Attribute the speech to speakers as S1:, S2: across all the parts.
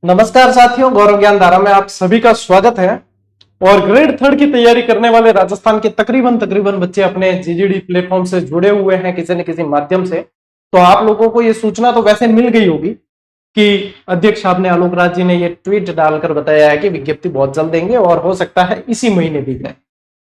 S1: नमस्कार साथियों, गौरव ज्ञान धारा में आप सभी का स्वागत है। और ग्रेड थर्ड की तैयारी करने वाले राजस्थान के तकरीबन बच्चे अपने जीजीडी प्लेटफॉर्म से जुड़े हुए हैं किसी न किसी माध्यम से। तो आप लोगों को ये सूचना तो वैसे मिल गई होगी कि अध्यक्ष साहब ने, आलोक राज जी ने ये ट्वीट डालकर बताया है कि विज्ञप्ति बहुत जल्द देंगे और हो सकता है इसी महीने भी दें।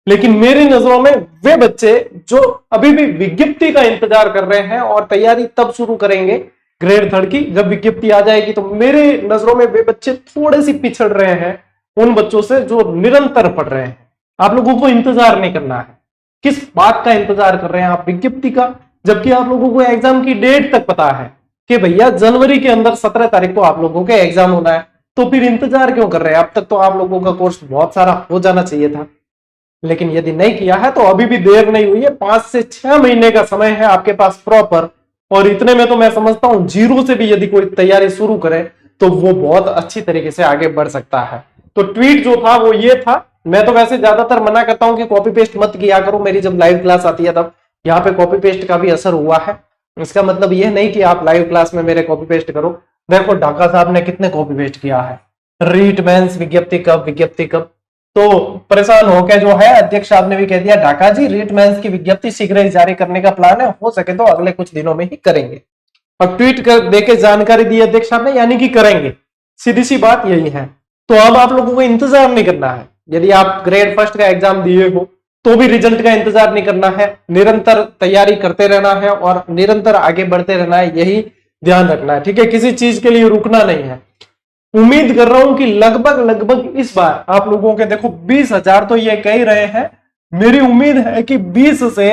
S1: लेकिन मेरी नजरों में वे बच्चे जो अभी भी विज्ञप्ति का इंतजार कर रहे हैं और तैयारी तब शुरू करेंगे ग्रेड थर्ड की जब विज्ञप्ति आ जाएगी, तो मेरे नजरों में वे बच्चे थोड़े से पिछड़ रहे हैं उन बच्चों से जो निरंतर पढ़ रहे हैं। आप लोगों को इंतजार नहीं करना है। किस बात का इंतजार कर रहे हैं आप? विज्ञप्ति का, जबकि आप लोगों को एग्जाम की डेट तक पता है कि भैया जनवरी के अंदर 17 तारीख को आप लोगों के एग्जाम होना है। तो फिर इंतजार क्यों कर रहे हैं? अब तक तो आप लोगों का कोर्स बहुत सारा हो जाना चाहिए था। लेकिन यदि नहीं किया है तो अभी भी देर नहीं हुई है। 5 से 6 महीने का समय है आपके पास प्रॉपर। और इतने में तो मैं समझता हूं जीरो से भी यदि कोई तैयारी शुरू करे तो वो बहुत अच्छी तरीके से आगे बढ़ सकता है। तो ट्वीट जो था वो ये था। मैं तो वैसे ज्यादातर मना करता हूं कि कॉपी पेस्ट मत किया करो। मेरी जब लाइव क्लास आती है तब यहाँ पे कॉपी पेस्ट का भी असर हुआ है। इसका मतलब ये नहीं कि आप लाइव क्लास में मेरे कॉपी पेस्ट करो। देखो ढाका साहब ने कितने कॉपी पेस्ट किया है, रीट मेंस विज्ञप्ति कब। तो परेशान होकर जो है अध्यक्ष साहब ने भी कह दिया, ढाका जी रीट मेंस की विज्ञप्ति शीघ्र ही जारी करने का प्लान है, हो सके तो अगले कुछ दिनों में ही करेंगे। और ट्वीट कर देके जानकारी दी अध्यक्ष साहब ने, यानी कि करेंगे। सीधी सी बात यही है। तो अब आप लोगों को इंतजार नहीं करना है। यदि आप ग्रेड फर्स्ट का एग्जाम दिए हो तो भी रिजल्ट का इंतजार नहीं करना है। निरंतर तैयारी करते रहना है और निरंतर आगे बढ़ते रहना है, यही ध्यान रखना है। ठीक है, किसी चीज के लिए रुकना नहीं है। उम्मीद कर रहा हूं कि लगभग इस बार आप लोगों के, देखो 20,000 तो ये कह रहे हैं, मेरी उम्मीद है कि 20 से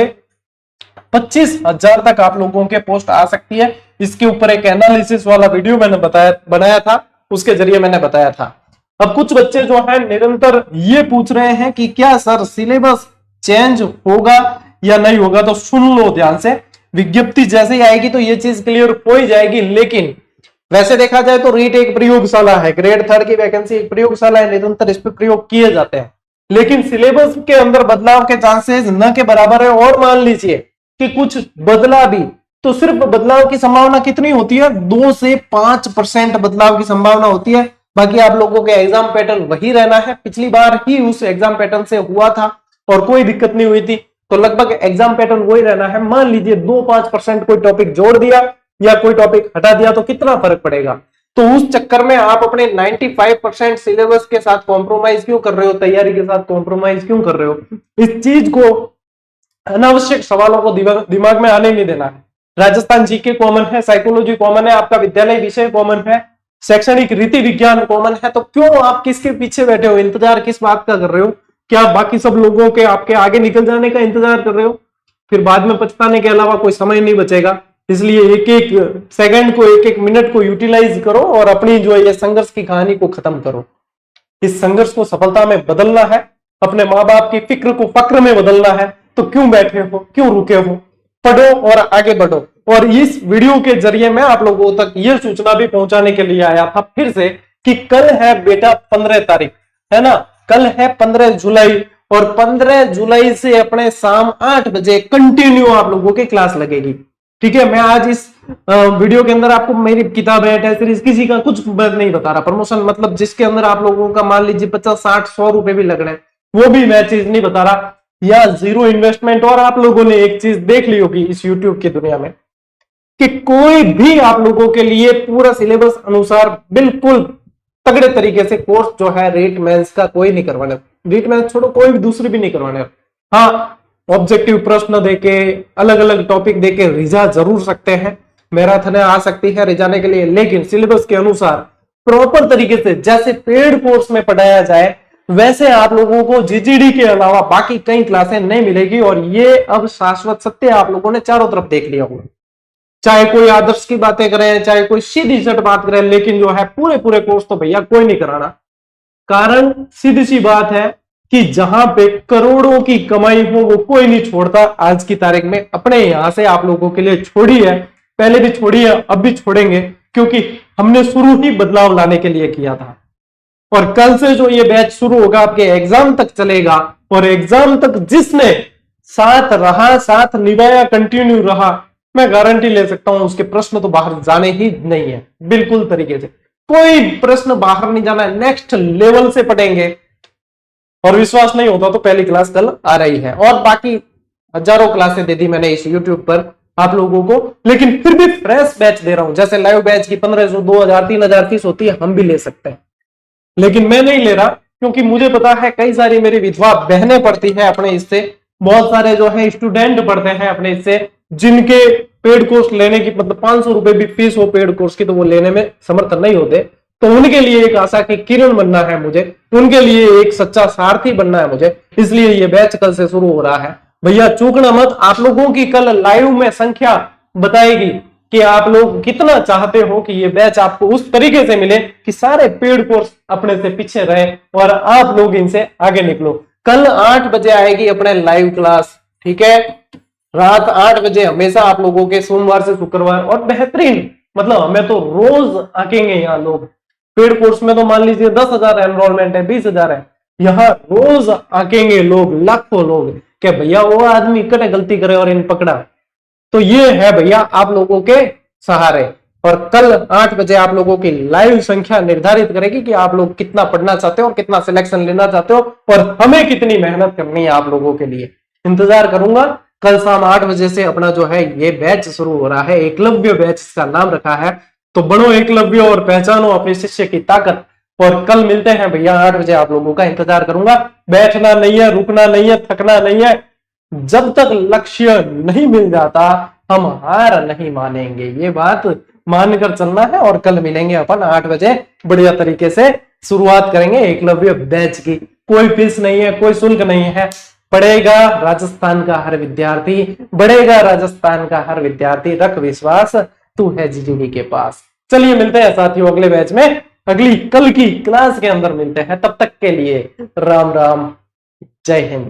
S1: 25,000 तक आप लोगों के पोस्ट आ सकती है। इसके ऊपर एक एनालिसिस वाला वीडियो मैंने बनाया था, उसके जरिए मैंने बताया था। अब कुछ बच्चे जो है निरंतर ये पूछ रहे हैं कि क्या सर सिलेबस चेंज होगा या नहीं होगा। तो सुन लो ध्यान से, विज्ञप्ति जैसे ही आएगी तो ये चीज क्लियर हो ही जाएगी। लेकिन वैसे देखा जाए तो रीट एक प्रयोगशाला है, ग्रेड थर्ड की वैकेंसी एक प्रयोगशाला है, निरंतर इस पर प्रयोग किए जाते हैं। लेकिन सिलेबस के अंदर बदलाव के चांसेस न के बराबर है। और मान लीजिए कि कुछ बदला भी तो सिर्फ बदलाव की संभावना कितनी होती है? 2 से 5% बदलाव की संभावना होती है। बाकी आप लोगों के एग्जाम पैटर्न वही रहना है। पिछली बार ही उस एग्जाम पैटर्न से हुआ था और कोई दिक्कत नहीं हुई थी, तो लगभग एग्जाम पैटर्न वही रहना है। मान लीजिए 2-5% कोई टॉपिक जोड़ दिया या कोई टॉपिक हटा दिया तो कितना फर्क पड़ेगा? तो उस चक्कर में आप अपने 95% सिलेबस के साथ कॉम्प्रोमाइज क्यों कर रहे हो? तैयारी के साथ कॉम्प्रोमाइज क्यों कर रहे हो? इस चीज को, अनावश्यक सवालों को दिमाग में आने नहीं देना है। राजस्थान जीके कॉमन है, साइकोलॉजी कॉमन है, आपका विद्यालय विषय कॉमन है, शैक्षणिक रीति विज्ञान कॉमन है। तो क्यों आप किसके पीछे बैठे हो? इंतजार किस बात का कर रहे हो? क्या बाकी सब लोगों के आपके आगे निकल जाने का इंतजार कर रहे हो? फिर बाद में पछताने के अलावा कोई समय नहीं बचेगा। इसलिए एक एक सेकंड को, एक एक मिनट को यूटिलाइज करो और अपनी जो है ये संघर्ष की कहानी को खत्म करो। इस संघर्ष को सफलता में बदलना है, अपने माँ बाप की फिक्र को फक्र में बदलना है। तो क्यों बैठे हो, क्यों रुके हो? पढ़ो और आगे बढ़ो। और इस वीडियो के जरिए मैं आप लोगों तक यह सूचना भी पहुंचाने के लिए आया था फिर से कि कल है बेटा 15 तारीख, है ना? कल है 15 जुलाई और 15 जुलाई से अपने शाम 8 बजे कंटिन्यू आप लोगों की क्लास लगेगी। ठीक है, मैं आज इस वीडियो के अंदर आपको मेरी किताब है, टेस्ट सीरीज, किसी का कुछ नहीं बता रहा। प्रमोशन मतलब जिसके अंदर आप लोगों का मान लीजिए 50, 60, 100 रुपए भी लग रहे हैं, वो भी मैं चीज नहीं बता रहा, या जीरो इन्वेस्टमेंट। और आप लोगों ने एक चीज देख ली होगी इस यूट्यूब की दुनिया में कि कोई भी आप लोगों के लिए पूरा सिलेबस अनुसार बिल्कुल तगड़े तरीके से कोर्स जो है रीट मेंस का कोई नहीं करवाने। रीट मेंस छोड़ो, कोई भी दूसरी भी नहीं करवाने। हाँ, ऑब्जेक्टिव प्रश्न देके, अलग अलग टॉपिक देके रिझा जरूर सकते हैं, मैराथन आ सकती है रिझाने के लिए, लेकिन सिलेबस के अनुसार प्रॉपर तरीके से जैसे पेड कोर्स में पढ़ाया जाए वैसे आप लोगों को जीजीडी के अलावा बाकी कई क्लासें नहीं मिलेगी। और ये अब शाश्वत सत्य आप लोगों ने चारों तरफ देख लिया होगा। चाहे कोई आदर्श की बातें करें, चाहे कोई सीधी सट बात करें, लेकिन जो है पूरे कोर्स तो भैया कोई नहीं कराना। कारण सीधी सी बात है कि जहां पे करोड़ों की कमाई हो वो कोई नहीं छोड़ता। आज की तारीख में अपने यहां से आप लोगों के लिए छोड़ी है, पहले भी छोड़ी है, अब भी छोड़ेंगे, क्योंकि हमने शुरू ही बदलाव लाने के लिए किया था। और कल से जो ये बैच शुरू होगा आपके एग्जाम तक चलेगा, और एग्जाम तक जिसने साथ रहा, साथ निभाया, कंटिन्यू रहा, मैं गारंटी ले सकता हूं उसके प्रश्न तो बाहर जाने ही नहीं है, बिल्कुल तरीके से। कोई प्रश्न बाहर नहीं जाना है, नेक्स्ट लेवल से पढ़ेंगे। और विश्वास नहीं होता तो पहली क्लास कल आ रही है, और बाकी हजारों क्लासें दे दी मैंने इस यूट्यूब पर आप लोगों को, लेकिन फिर भी फ्रेश बैच दे रहा हूं। जैसे लाइव बैच की 1500, 2000, 3000 फीस होती है, हम भी ले सकते हैं, लेकिन मैं नहीं ले रहा, क्योंकि मुझे पता है कई सारी मेरी विधवा बहनें पढ़ती है अपने इससे, बहुत सारे जो है स्टूडेंट पढ़ते हैं अपने इससे, जिनके पेड कोर्स लेने की मतलब 500 रुपए भी फीस हो पेड कोर्स की, तो वो लेने में समर्थ नहीं होते। तो उनके लिए एक आशा की किरण बनना है मुझे, उनके लिए एक सच्चा सारथी बनना है मुझे, इसलिए ये बैच कल से शुरू हो रहा है। भैया चूकना मत, आप लोगों की कल लाइव में संख्या बताएगी कि आप लोग कितना चाहते हो कि ये बैच आपको उस तरीके से मिले कि सारे पेड कोर्स अपने से पीछे रहे और आप लोग इनसे आगे निकलो। कल 8 बजे आएगी अपने लाइव क्लास, ठीक है, रात 8 बजे हमेशा आप लोगों के, सोमवार से शुक्रवार, और बेहतरीन मतलब हमें तो रोज आकेंगे यहाँ लोग। पेड कोर्स में तो मान लीजिए 10,000 एनरोलमेंट है, 20,000 है, यहाँ रोज आकेंगे लोग, लाखों लोग, क्या भैया वो आदमी कटे गलती करे और इन पकड़ा। तो ये है भैया आप लोगों के सहारे, और कल 8 बजे आप लोगों की लाइव संख्या निर्धारित करेगी कि आप लोग कितना पढ़ना चाहते हो और कितना सिलेक्शन लेना चाहते हो, और हमें कितनी मेहनत करनी है आप लोगों के लिए। इंतजार करूंगा। कल शाम 8 बजे से अपना जो है ये बैच शुरू हो रहा है, एकलव्य बैच इसका नाम रखा है। तो बनो एकलव्य और पहचानो अपने शिष्य की ताकत। और कल मिलते हैं भैया 8 बजे, आप लोगों का इंतजार करूंगा। बैठना नहीं है, रुकना नहीं है, थकना नहीं है, जब तक लक्ष्य नहीं मिल जाता हम हार नहीं मानेंगे, ये बात मानकर चलना है। और कल मिलेंगे अपन 8 बजे, बढ़िया तरीके से शुरुआत करेंगे एकलव्य बैच की। कोई फीस नहीं है, कोई शुल्क नहीं है, पढ़ेगा राजस्थान का हर विद्यार्थी, बढ़ेगा राजस्थान का हर विद्यार्थी, रख विश्वास, तू है जीजीडी के पास। चलिए मिलते हैं साथियों अगले बैच में, अगली कल की क्लास के अंदर मिलते हैं। तब तक के लिए राम राम, जय हिंद।